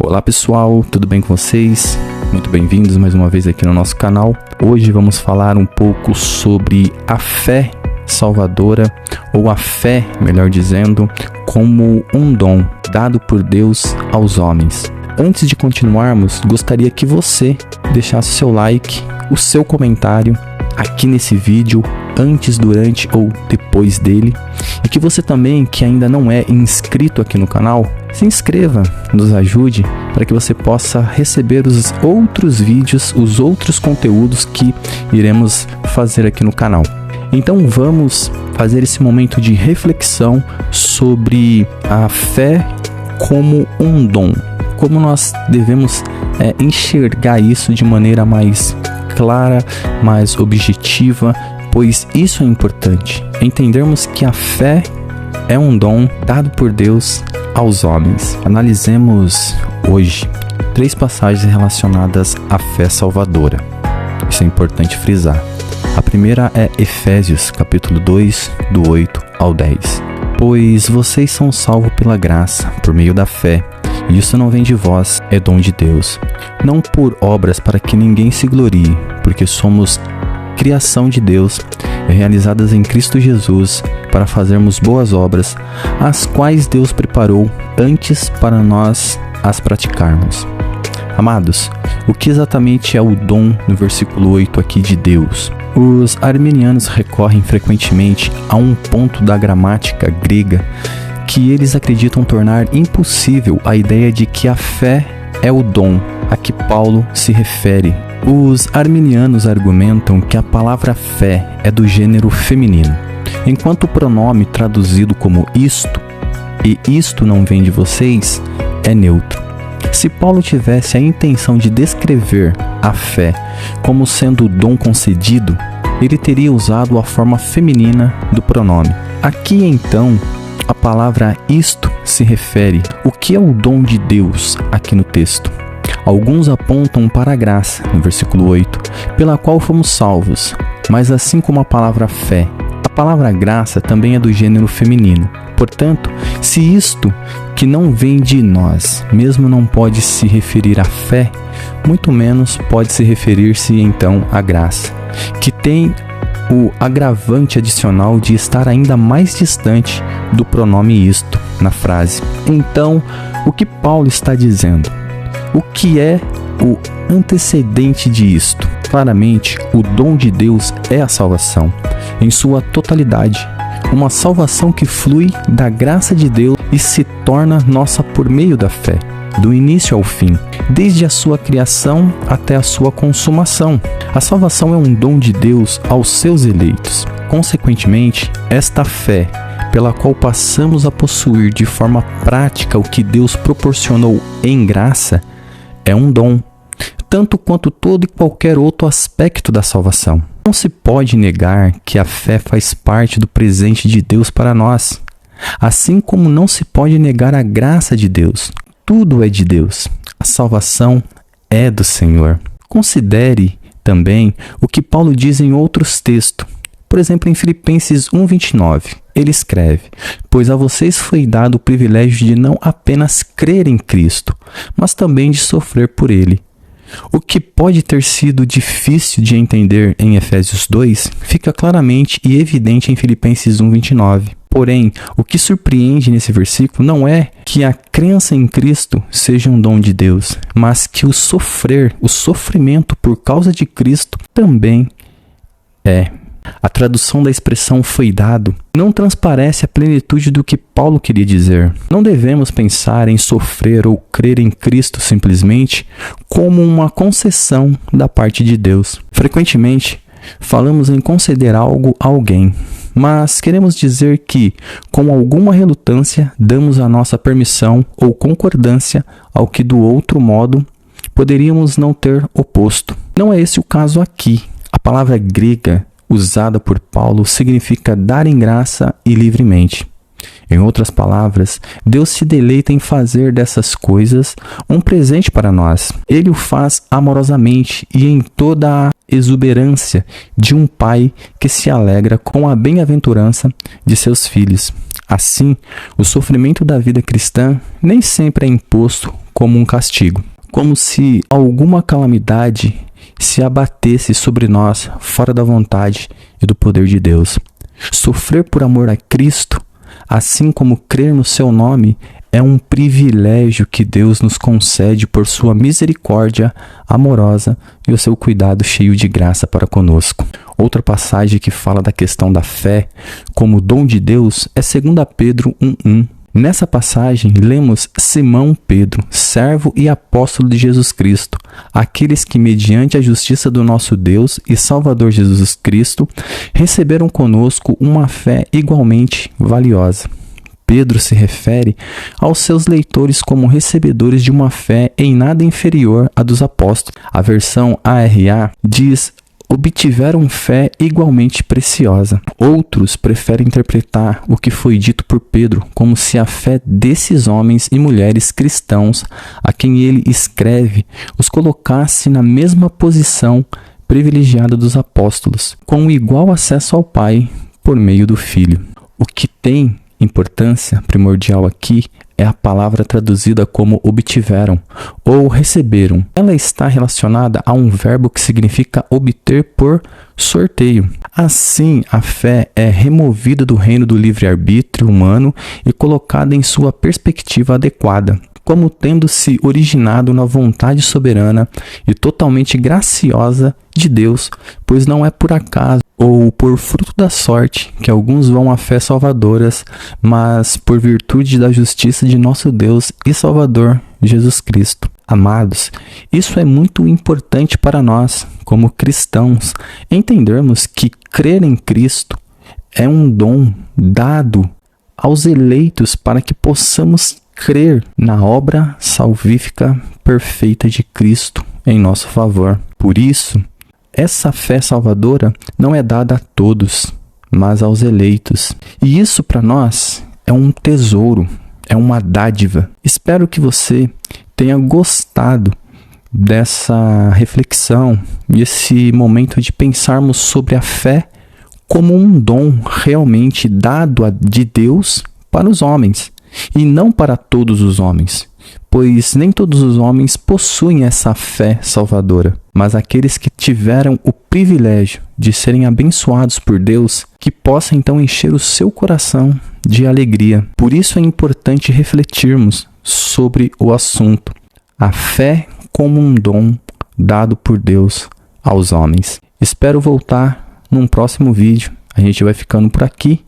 Olá pessoal, tudo bem com vocês? Muito bem-vindos mais uma vez aqui no nosso canal. Hoje vamos falar um pouco sobre a fé salvadora, ou a fé, melhor dizendo, como um dom dado por Deus aos homens. Antes de continuarmos, gostaria que você deixasse o seu like, o seu comentário aqui nesse vídeo, antes, durante ou depois dele, e que você também, que ainda não é inscrito aqui no canal, se inscreva, nos ajude para que você possa receber os outros vídeos, os outros conteúdos que iremos fazer aqui no canal. Então vamos fazer esse momento de reflexão sobre a fé como um dom. Como nós devemos enxergar isso de maneira mais clara, mais objetiva, pois isso é importante. Entendermos que a fé é um dom dado por Deus aos homens. Analisemos hoje 3 passagens relacionadas à fé salvadora. Isso é importante frisar. A primeira é Efésios, capítulo 2, do 8 ao 10. Pois vocês são salvos pela graça, por meio da fé. E isso não vem de vós, é dom de Deus. Não por obras para que ninguém se glorie, porque somos criação de Deus, realizadas em Cristo Jesus, para fazermos boas obras, as quais Deus preparou antes para nós as praticarmos. Amados, o que exatamente é o dom no versículo 8 aqui de Deus? Os arminianos recorrem frequentemente a um ponto da gramática grega que eles acreditam tornar impossível a ideia de que a fé é o dom a que Paulo se refere. Os arminianos argumentam que a palavra fé é do gênero feminino, enquanto o pronome traduzido como isto, e isto não vem de vocês, é neutro. Se Paulo tivesse a intenção de descrever a fé como sendo o dom concedido, ele teria usado a forma feminina do pronome. Aqui então, a palavra isto se refere ao que é o dom de Deus aqui no texto. Alguns apontam para a graça, no versículo 8, pela qual fomos salvos, mas assim como a palavra fé, a palavra graça também é do gênero feminino. Portanto, se isto que não vem de nós mesmo não pode se referir à fé, muito menos pode se referir-se então à graça, que tem o agravante adicional de estar ainda mais distante do pronome isto na frase. Então, o que Paulo está dizendo? O que é o antecedente de isto? Claramente, o dom de Deus é a salvação, em sua totalidade. Uma salvação que flui da graça de Deus e se torna nossa por meio da fé, do início ao fim, desde a sua criação até a sua consumação. A salvação é um dom de Deus aos seus eleitos. Consequentemente, esta fé, pela qual passamos a possuir de forma prática o que Deus proporcionou em graça, é um dom, tanto quanto todo e qualquer outro aspecto da salvação. Não se pode negar que a fé faz parte do presente de Deus para nós, assim como não se pode negar a graça de Deus. Tudo é de Deus. A salvação é do Senhor. Considere também o que Paulo diz em outros textos. Por exemplo, em Filipenses 1:29, ele escreve: pois a vocês foi dado o privilégio de não apenas crer em Cristo, mas também de sofrer por ele. O que pode ter sido difícil de entender em Efésios 2, fica claramente e evidente em Filipenses 1:29. Porém, o que surpreende nesse versículo não é que a crença em Cristo seja um dom de Deus, mas que o sofrimento por causa de Cristo também é. A tradução da expressão foi dado não transparece a plenitude do que Paulo queria dizer. Não devemos pensar em sofrer ou crer em Cristo simplesmente como uma concessão da parte de Deus. Frequentemente, falamos em conceder algo a alguém, mas queremos dizer que, com alguma relutância, damos a nossa permissão ou concordância ao que do outro modo poderíamos não ter oposto. Não é esse o caso aqui. A palavra grega usada por Paulo significa dar em graça e livremente. Em outras palavras, Deus se deleita em fazer dessas coisas um presente para nós. Ele o faz amorosamente e em toda a exuberância de um pai que se alegra com a bem-aventurança de seus filhos. Assim, o sofrimento da vida cristã nem sempre é imposto como um castigo, como se alguma calamidade se abatesse sobre nós fora da vontade e do poder de Deus. Sofrer por amor a Cristo, assim como crer no seu nome, é um privilégio que Deus nos concede por sua misericórdia amorosa e o seu cuidado cheio de graça para conosco. Outra passagem que fala da questão da fé como dom de Deus é 2 Pedro 1:1. Nessa passagem, lemos Simão Pedro, servo e apóstolo de Jesus Cristo, aqueles que, mediante a justiça do nosso Deus e Salvador Jesus Cristo, receberam conosco uma fé igualmente valiosa. Pedro se refere aos seus leitores como recebedores de uma fé em nada inferior à dos apóstolos. A versão ARA diz: obtiveram fé igualmente preciosa. Outros preferem interpretar o que foi dito por Pedro como se a fé desses homens e mulheres cristãos a quem ele escreve os colocasse na mesma posição privilegiada dos apóstolos, com igual acesso ao Pai por meio do Filho. O que tem importância primordial aqui é a palavra traduzida como obtiveram ou receberam. Ela está relacionada a um verbo que significa obter por sorteio. Assim, a fé é removida do reino do livre-arbítrio humano e colocada em sua perspectiva adequada, como tendo se originado na vontade soberana e totalmente graciosa de Deus, pois não é por acaso ou por fruto da sorte que alguns vão à fé salvadoras, mas por virtude da justiça de nosso Deus e Salvador Jesus Cristo. Amados, isso é muito importante para nós, como cristãos, entendermos que crer em Cristo é um dom dado aos eleitos para que possamos crer na obra salvífica perfeita de Cristo em nosso favor. Por isso, essa fé salvadora não é dada a todos, mas aos eleitos. E isso para nós é um tesouro, é uma dádiva. Espero que você tenha gostado dessa reflexão e esse momento de pensarmos sobre a fé como um dom realmente dado de Deus para os homens e não para todos os homens, pois nem todos os homens possuem essa fé salvadora, mas aqueles que tiveram o privilégio de serem abençoados por Deus, que possa então encher o seu coração de alegria. Por isso é importante refletirmos sobre o assunto, a fé como um dom dado por Deus aos homens. Espero voltar num próximo vídeo. A gente vai ficando por aqui.